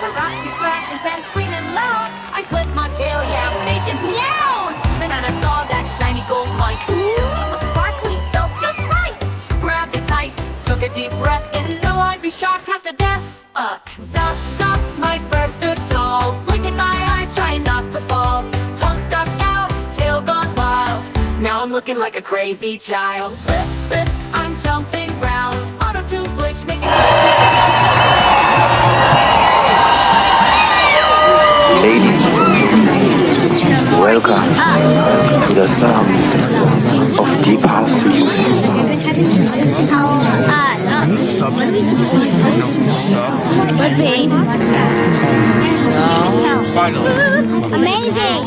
paparazzi flash and fans screaming loud. I flipped my tail, yeah, making meows. Then I saw that shiny gold mic. Ooh, a sparkly felt just right. Grabbed it tight, took a deep breath, didn't know I'd be shocked half to death. Sup, my first stood tall, blinking my eyes, trying not to fall. Tongue stuck out, tail gone wild. Now I'm looking like a crazy child. List, I'm jumping round. Auto-tune glitch making Ladies, welcome to the sound of deep house music. Amazing!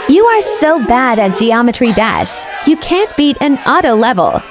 You are so bad at Geometry Dash. You can't beat an auto level.